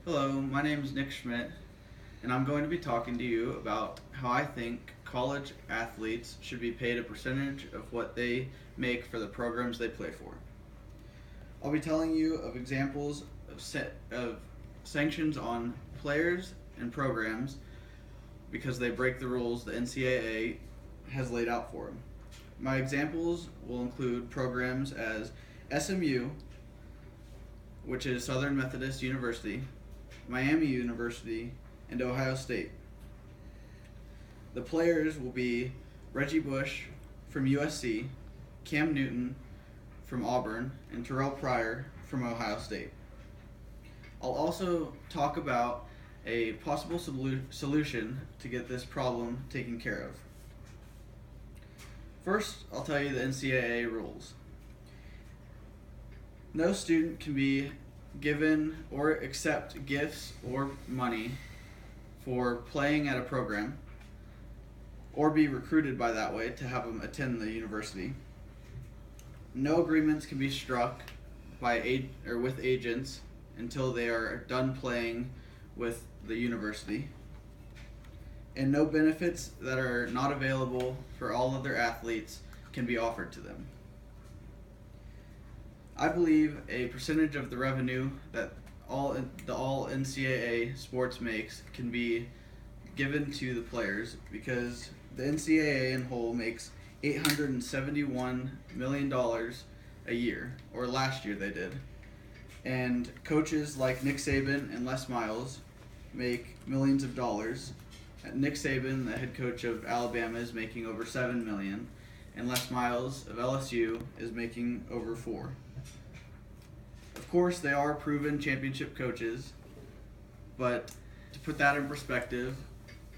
Hello, my name is Nick Schmidt, and I'm going to be talking to you about how I think college athletes should be paid a percentage of what they make for the programs they play for. I'll be telling you of examples of sanctions on players and programs because they break the rules the NCAA has laid out for them. My examples will include programs as SMU, which is Southern Methodist University, Miami University, and Ohio State. The players will be Reggie Bush from USC, Cam Newton from Auburn, and Terrell Pryor from Ohio State. I'll also talk about a possible solution to get this problem taken care of. First, I'll tell you the NCAA rules. No student can be given or accept gifts or money for playing at a program or be recruited by that way to have them attend the university. No agreements can be struck by with agents until they are done playing with the university. And no benefits that are not available for all other athletes can be offered to them. I believe a percentage of the revenue that all NCAA sports makes can be given to the players because the NCAA in whole makes $871 million a year, or last year they did. And coaches like Nick Saban and Les Miles make millions of dollars. Nick Saban, the head coach of Alabama, is making over $7 million, and Les Miles of LSU is making over $4 million. Of course, they are proven championship coaches, but to put that in perspective,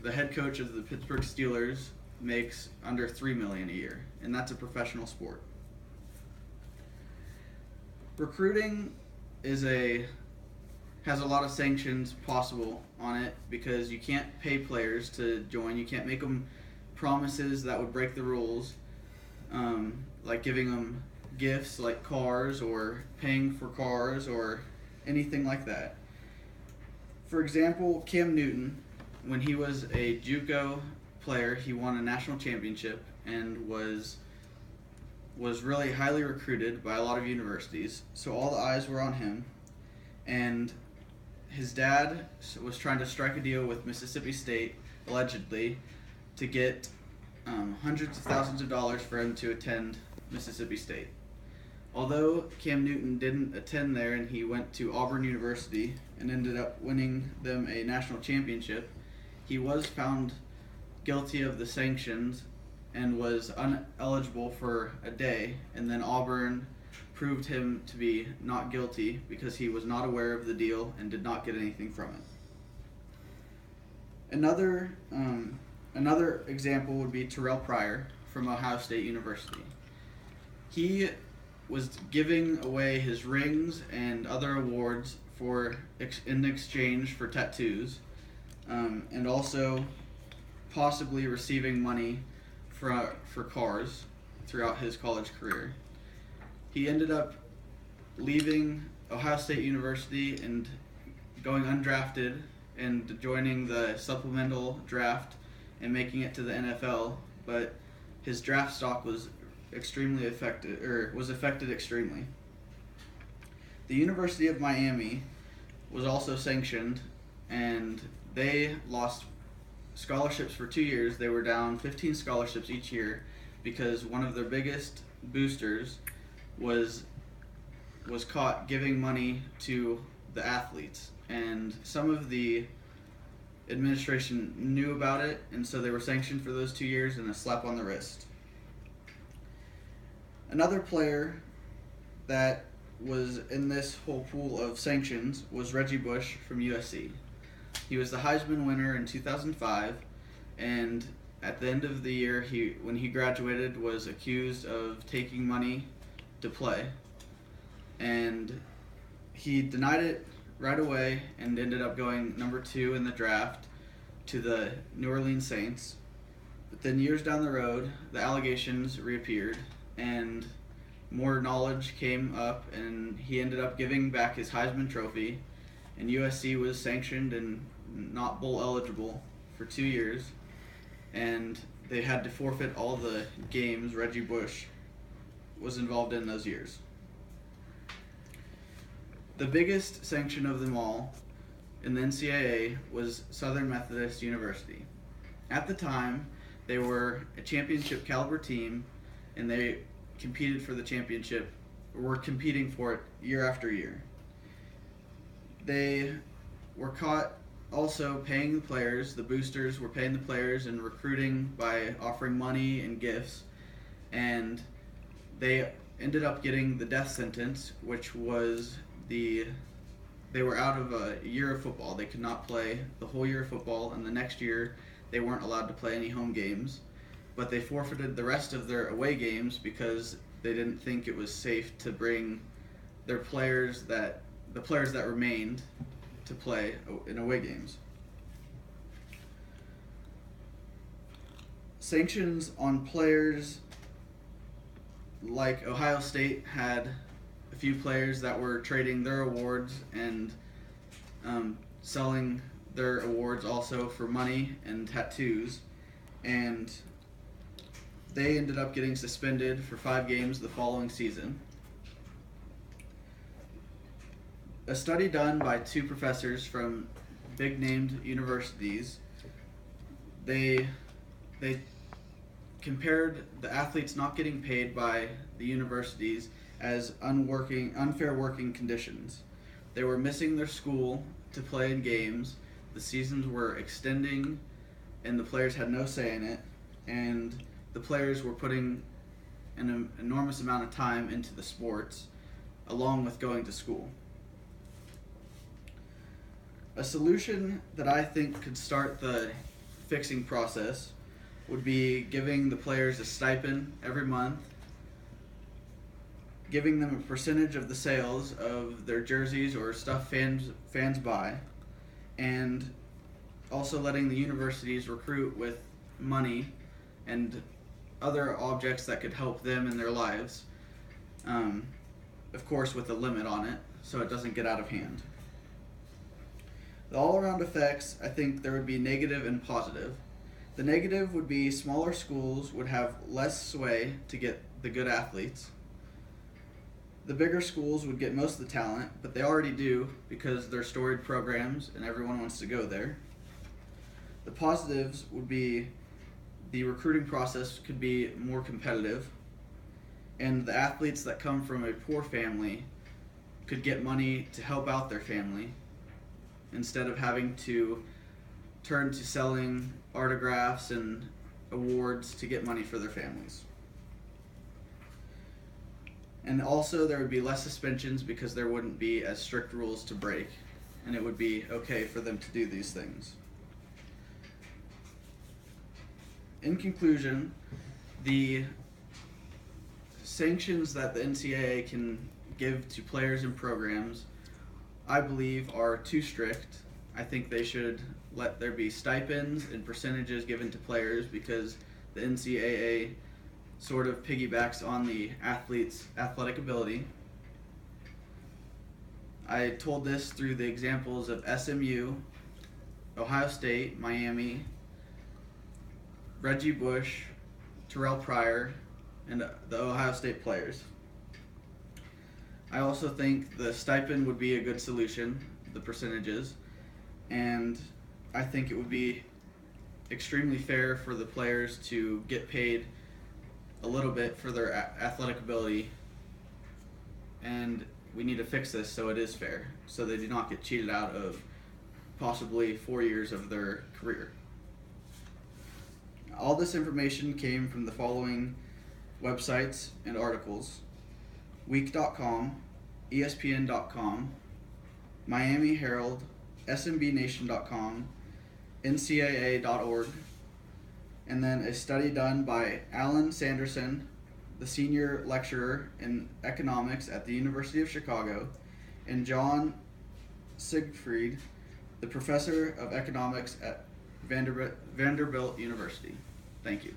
the head coach of the Pittsburgh Steelers makes under $3 million a year, and that's a professional sport. Recruiting has a lot of sanctions possible on it because you can't pay players to join. You can't make them promises that would break the rules, like giving them gifts like cars or paying for cars or anything like that. For example, Cam Newton, when he was a JUCO player, he won a national championship and was really highly recruited by a lot of universities, so all the eyes were on him. And his dad was trying to strike a deal with Mississippi State, allegedly, to get hundreds of thousands of dollars for him to attend Mississippi State. Although Cam Newton didn't attend there and he went to Auburn University and ended up winning them a national championship, he was found guilty of the sanctions and was ineligible for a day, and then Auburn proved him to be not guilty because he was not aware of the deal and did not get anything from it. Another example would be Terrell Pryor from Ohio State University. He was giving away his rings and other awards in exchange for tattoos, and also possibly receiving money for cars throughout his college career. He ended up leaving Ohio State University and going undrafted and joining the supplemental draft and making it to the NFL, but his draft stock was affected extremely. The University of Miami was also sanctioned, and they lost scholarships for 2 years. They were down 15 scholarships each year because one of their biggest boosters was caught giving money to the athletes, and some of the administration knew about it, and so they were sanctioned for those 2 years and a slap on the wrist. Another player that was in this whole pool of sanctions was Reggie Bush from USC. He was the Heisman winner in 2005, and at the end of the year, when he graduated, was accused of taking money to play, and he denied it right away and ended up going number 2 in the draft to the New Orleans Saints. But then years down the road, the allegations reappeared, and more knowledge came up, and he ended up giving back his Heisman Trophy and USC was sanctioned and not bowl eligible for 2 years, and they had to forfeit all the games Reggie Bush was involved in those years. The biggest sanction of them all in the NCAA was Southern Methodist University. At the time, they were a championship caliber team, and they competed for the championship, were competing for it year after year. They were caught also paying the players, the boosters were paying the players and recruiting by offering money and gifts, and they ended up getting the death sentence, which was they were out of a year of football. They could not play the whole year of football, and the next year they weren't allowed to play any home games, but they forfeited the rest of their away games because they didn't think it was safe to bring the players that remained to play in away games. Sanctions on players, like Ohio State had a few players that were trading their awards and selling their awards also for money and tattoos, and they ended up getting suspended for 5 games the following season. A study done by 2 professors from big named universities, they compared the athletes not getting paid by the universities as unfair working conditions. They were missing their school to play in games, the seasons were extending, and the players had no say in it, and the players were putting an enormous amount of time into the sports along with going to school. A solution that I think could start the fixing process would be giving the players a stipend every month, giving them a percentage of the sales of their jerseys or stuff fans buy, and also letting the universities recruit with money and other objects that could help them in their lives, of course with a limit on it so it doesn't get out of hand. The all-around effects, I think there would be negative and positive. The negative would be smaller schools would have less sway to get the good athletes. The bigger schools would get most of the talent, but they already do because they're storied programs and everyone wants to go there. The positives would be the recruiting process could be more competitive, and the athletes that come from a poor family could get money to help out their family instead of having to turn to selling autographs and awards to get money for their families. And also there would be less suspensions because there wouldn't be as strict rules to break, and it would be okay for them to do these things. In conclusion, the sanctions that the NCAA can give to players and programs, I believe, are too strict. I think they should let there be stipends and percentages given to players because the NCAA sort of piggybacks on the athlete's athletic ability. I told this through the examples of SMU, Ohio State, Miami, Reggie Bush, Terrell Pryor, and the Ohio State players. I also think the stipend would be a good solution, the percentages, and I think it would be extremely fair for the players to get paid a little bit for their athletic ability, and we need to fix this so it is fair, so they do not get cheated out of possibly 4 years of their career. All this information came from the following websites and articles: Week.com, ESPN.com, Miami Herald, SMBNation.com, NCAA.org, and then a study done by Alan Sanderson, the senior lecturer in economics at the University of Chicago, and John Siegfried, the professor of economics at Vanderbilt University. Thank you.